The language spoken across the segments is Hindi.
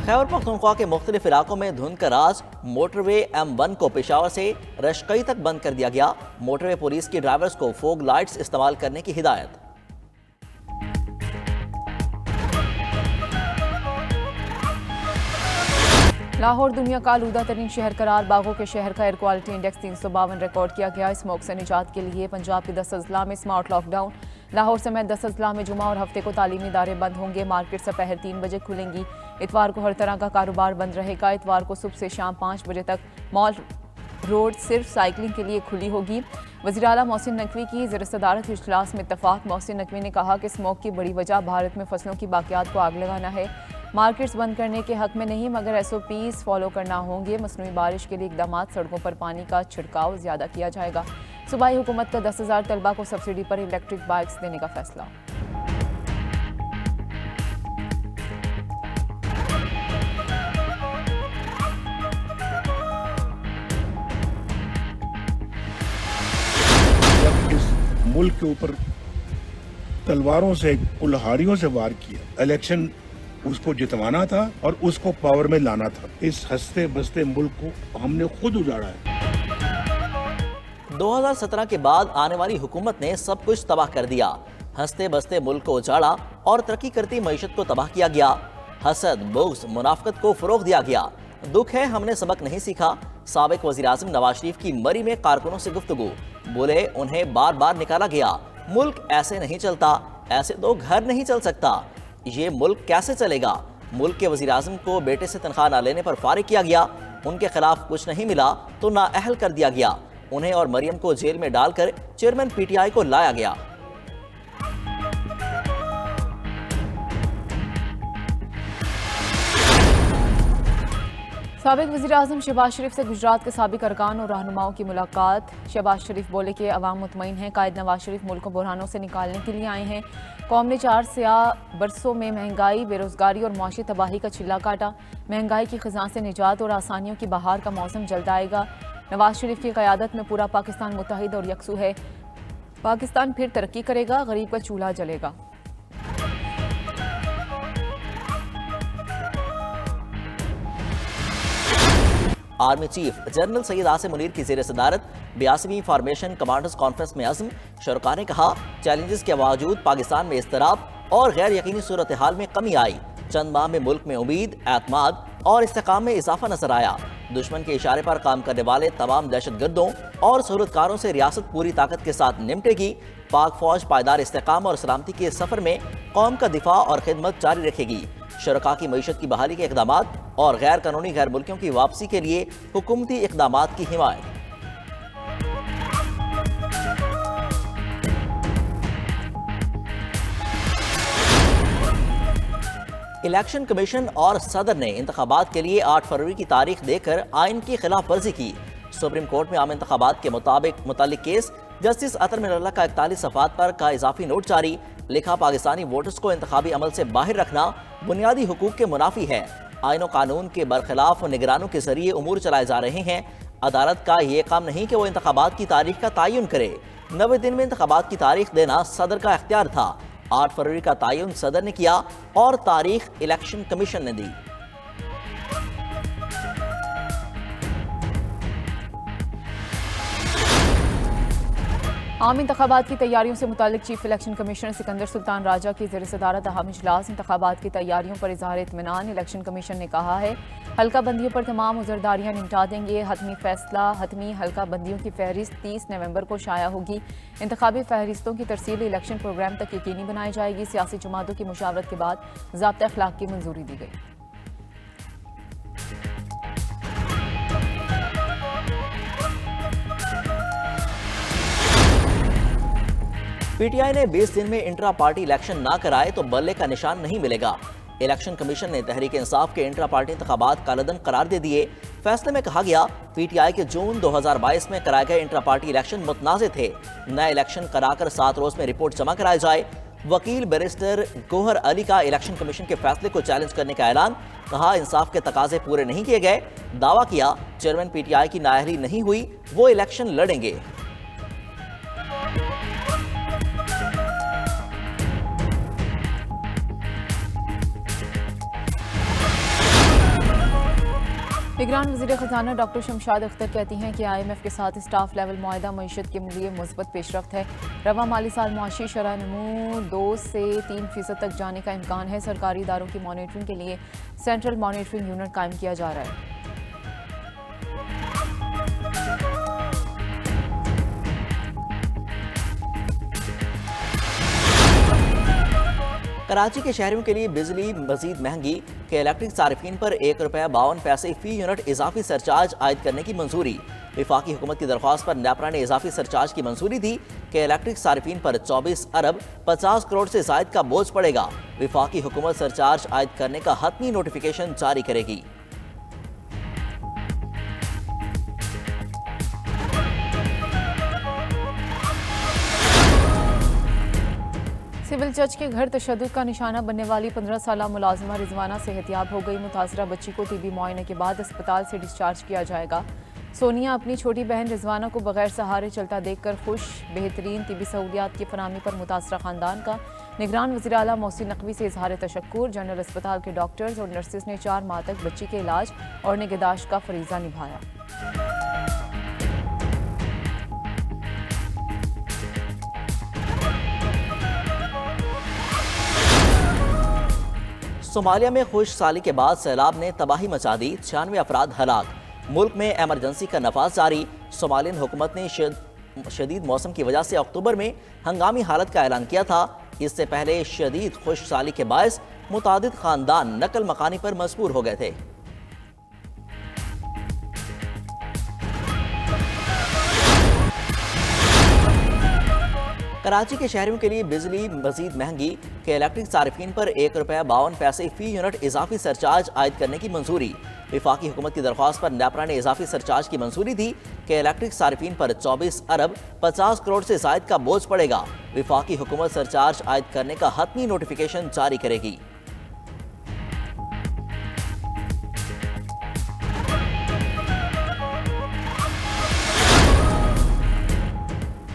खैबर पख्तूनख्वा के मुख्तलिफ इलाकों में धुंध का राज। मोटरवे M1 को पेशावर से रशकई तक बंद कर दिया गया। मोटरवे पुलिस की ड्राइवर्स को फोग लाइट्स इस्तेमाल करने की हिदायत। लाहौर दुनिया का आलूदा तरीन शहर करार। बागों के शहर का एयर क्वालिटी इंडेक्स 352 रिकॉर्ड किया गया। स्मोक से निजात के लिए पंजाब के 10 अजला में स्मार्ट लॉकडाउन। लाहौर समेत 10 अजला में जुमा और हफ्ते को तालीमी इदारे बंद होंगे। मार्केट दोपहर 3 बजे खुलेंगी। इतवार को हर तरह का कारोबार बंद रहेगा। इतवार को सुबह से शाम 5 बजे तक मॉल रोड सिर्फ साइकिलिंग के लिए खुली होगी। वज़ीर आला मोहसिन नकवी की ज़ेर सदारत इजलास में इत्तफाक। मोहसिन नकवी ने कहा कि स्मोक की बड़ी वजह भारत में फसलों की बाकियात को आग लगाना है। मार्केट्स बंद करने के हक में नहीं मगर SOPs फॉलो करना होंगे। मसनूई बारिश के लिए इकदाम। सड़कों पर पानी का छिड़काव ज़्यादा किया जाएगा। सूबाई हुकूमत का 10,000 तलबा को सब्सिडी पर इलेक्ट्रिक बाइक्स देने का फैसला। जब इस मुल्क के ऊपर तलवारों से कुल्हाड़ियों से वार किया, इलेक्शन उसको जितवाना था और उसको पावर में लाना था। इस हंसते बसते मुल्क को हमने खुद उजाड़ा है। 2017 के बाद आने वाली हुकूमत ने सब कुछ तबाह कर दिया। हंसते बसते मुल्क को उजाड़ा और तरक्की करती मईशत को तबाह किया गया। हसद, बुग़्ज़, मुनाफिकत को फरोग दिया गया। दुख है हमने सबक नहीं सीखा। साबिक वज़ीर आज़म नवाज शरीफ की मरी में कारकुनों से गुफ्तगू। बोले उन्हें बार बार निकाला गया। मुल्क ऐसे नहीं चलता, ऐसे तो घर नहीं चल सकता। ये मुल्क कैसे चलेगा? मुल्क के वज़ीर आज़म को बेटे से तनख्वाह न लेने पर फारिग किया गया। उनके खिलाफ कुछ नहीं मिला तो नाअहल कर दिया गया। उन्हें और मरियम को जेल में डालकर चेयरमैन PTI को लाया गया। साबिक वज़ीर आज़म शहबाज शरीफ से गुजरात के साबिक अरकान और रहनुमाओं की मुलाकात। शहबाज शरीफ बोले कि अवाम मुतमईन है। कायद नवाज शरीफ मुल्क को बुरहानों से निकालने के लिए आए हैं। कौम ने 4 स्याह बरसों में महंगाई, बेरोजगारी और मुआशी तबाही का छिल्ला काटा। महंगाई की खिज़ां से निजात और आसानियों की बहार का मौसम जल्द आएगा। नवाज शरीफ की क़यादत में पूरा पाकिस्तान मुत्तहिद और यकसू है। पाकिस्तान फिर तरक्की करेगा, गरीब का चूल्हा जलेगा। Army chief general Syed Asim Munir की ज़ेर सदारत 82वीं फार्मेशन कमांडर्स कॉन्फ्रेंस में अज़्म। शरका ने कहा चैलेंजेस के बावजूद पाकिस्तान में इज़्तिराब और गैर यकीनी सूरत हाल में कमी आई। चंद माह में मुल्क में उम्मीद, एतमाद और इस्तेकाम में इजाफा नजर आया। दुश्मन के इशारे पर काम करने वाले तमाम दहशतगर्दों और सूरतकारों से रियासत पूरी ताकत के साथ निपटेगी। पाक फौज पायदार इस्तेकाम और सलामती के सफर में कौम का दिफा और खिदमत जारी रखेगी। शरका की मईशत की बहाली के इकदामात और गैर कानूनी गैर मुल्कियों की वापसी के लिए हुकूमती इकदामात की हिमायत। इलेक्शन कमीशन और सदर ने इंतखाबात के लिए 8 फरवरी की तारीख देकर आइन की खिलाफ वर्जी की। सुप्रीम कोर्ट में आम इंतखाबात के मुतालिक केस जस्टिस अतर मिनल्ला का 41 सफ़ात पर का इजाफी नोट जारी। लिखा पाकिस्तानी वोटर्स को इंतखाबी अमल से बाहर रखना बुनियादी हुकूक के मुनाफी है। आइन कानून के बरखिलाफ निगरानों के जरिए उमूर चलाए जा रहे हैं। अदालत का ये काम नहीं कि वो इंतखाबात की तारीख का तयन करे। 90 दिन में इंतखाबात की तारीख देना सदर का इख्तियार था। 8 फरवरी का तयन सदर ने किया और तारीख इलेक्शन कमीशन ने दी। आम इंतखाबात की तैयारियों से मुतालिक chief election commissioner Sikandar Sultan Raja की ज़ेर सदारत अहम इजलास। इंतखाबात की तैयारियों पर इज़हार इत्मीनान। इलेक्शन कमीशन ने कहा है हल्का बंदियों पर तमाम उज़रदारियाँ निपटा देंगे। हतमी हल्का बंदियों की फहरिस्त 30 नवंबर को शाया होगी। इंतखाबी फहरिस्तों की तरसील इलेक्शन प्रोग्राम तक यकीनी बनाई जाएगी। सियासी जमातों की मुशावरत के बाद ज़ाब्ता अखलाक की मंजूरी दी गई। PTI ने 20 दिन में इंट्रा पार्टी इलेक्शन ना कराए तो बल्ले का निशान नहीं मिलेगा। इलेक्शन कमीशन ने तहरीक इंसाफ के इंट्रा पार्टी इंतखाबात कालदम करार दे दिए। फैसले में कहा गया PTI के जून 2022 में कराए गए इंट्रा पार्टी इलेक्शन मुतनाज़ थे। नया इलेक्शन कराकर 7 रोज में रिपोर्ट जमा कराई जाए। वकील बैरिस्टर गोहर अली का इलेक्शन कमीशन के फैसले को चैलेंज करने का ऐलान। कहा इंसाफ के तकाजे पूरे नहीं किए गए। दावा किया चेयरमैन PTI की नाअहली नहीं हुई, वो इलेक्शन लड़ेंगे। निगरान वज़ीर ख़जाना डॉक्टर शमशाद अख्तर कहती हैं कि IMF के साथ स्टाफ लेवल मुआहदा मईशत के लिए मुस्बत पेशरफ्त है। रवा माली साल मुआशी शरह नमू 2 से 3% तक जाने का इम्कान है। सरकारी इदारों की मॉनिटरिंग के लिए सेंट्रल मॉनिटरिंग यूनिट कायम किया जा रहा है। कराची के शहरियों के लिए बिजली मजीद महंगी के इलेक्ट्रिक सार्फिन पर ₹1.52 फी यूनिट इजाफी सरचार्ज आयद करने की मंजूरी। विफाकी हुकूमत की दरख्वास्त पर नेपरा ने इजाफी सरचार्ज की मंजूरी दी कि इलेक्ट्रिक सार्फिन पर 24 अरब 50 करोड़ से जायद का बोझ पड़ेगा। विफाकी हुकूमत सरचार्ज आयद करने का हतमी नोटिफिकेशन जारी करेगी। सिविल जज के घर तशद्दुद का निशाना बनने वाली 15 साला मुलाजिमा रिजवाना सेहतियाब हो गई। मुतासरा बच्ची को तिबी मुआयने के बाद अस्पताल से डिस्चार्ज किया जाएगा। सोनिया अपनी छोटी बहन रिजवाना को बगैर सहारे चलता देखकर खुश। बेहतरीन तिबी सहूलियात की फराहमी पर मुतासरा खानदान का निगरान वज़ीर आला मोहसिन नकवी से इजहार तशक्कुर। जनरल अस्पताल के डॉक्टर्स और नर्सेज ने 4 माह तक बच्ची के इलाज और निगहदाश्त का फरीजा निभाया। सोमालिया में खुश साली के बाद सैलाब ने तबाही मचा दी। 96 अफराद हलाक। मुल्क में एमरजेंसी का नफाज जारी। सोमालियन हुकूमत ने शदीद मौसम की वजह से अक्टूबर में हंगामी हालत का ऐलान किया था। इससे पहले शदीद खुश साली के बायस मुतादिद खानदान नकल मकानी पर मजबूर हो गए थे। कराची के शहरियों के लिए बिजली मजीद महंगी के इलेक्ट्रिक सार्फिन पर ₹1.52 फी यूनिट इजाफी सरचार्ज आयद करने की मंजूरी। विफाकी हुकूमत की दरख्वास्त पर नेपरा ने इजाफी सरचार्ज की मंजूरी दी कि इलेक्ट्रिक सार्फिन पर 24 अरब 50 करोड़ से जायद का बोझ पड़ेगा। विफाकी हुकूमत सरचार्ज आयद करने का हतमी नोटिफिकेशन जारी करेगी।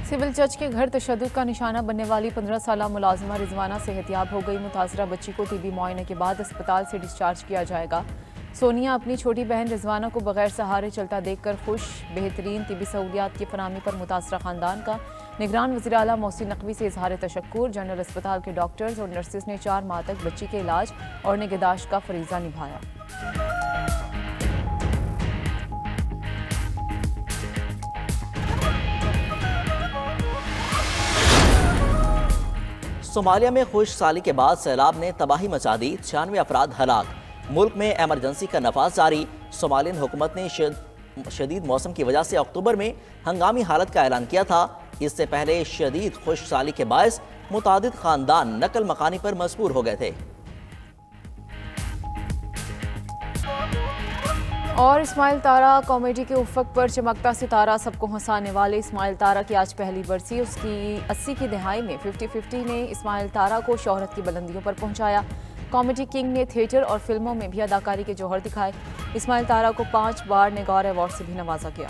सिविल जज के घर तशद्दुद का निशाना बनने वाली 15 साला मुलाजिमा रिजवाना सेहतियाब हो गई। मुतासरा बच्ची को तिबी मुआयने के बाद अस्पताल से डिस्चार्ज किया जाएगा। सोनिया अपनी छोटी बहन रिजवाना को बगैर सहारे चलता देखकर खुश। बेहतरीन तिबी सहूलियात की फराहमी पर मुतासरा खानदान का निगरान वज़ीर आला मोहसिन नकवी से इजहार तशक्कुर। जनरल अस्पताल के डॉक्टर्स और नर्सेज ने 4 माह तक बच्ची के इलाज और निगहदाश्त का फरीजा निभाया। सोमालिया में खुश साली के बाद सैलाब ने तबाही मचा दी। 96 अफराद हलाक। मुल्क में एमरजेंसी का नफाज जारी। सोमालियन हुकूमत ने शदीद मौसम की वजह से अक्टूबर में हंगामी हालत का ऐलान किया था। इससे पहले शदीद खुश साली के बायस मुतादिद खानदान नकल मकानी पर मजबूर हो गए थे। और इस्माइल तारा कॉमेडी के उफ़क़ पर चमकता सितारा, सबको हंसाने वाले इस्माइल तारा की आज पहली बरसी। उसकी 80 की दहाई में 50-50 ने इस्माइल तारा को शोहरत की बुलंदियों पर पहुंचाया। कॉमेडी किंग ने थिएटर और फिल्मों में भी अदाकारी के जौहर दिखाए। इस्माइल तारा को 5 बार नेगार अवार्ड से भी नवाजा गया।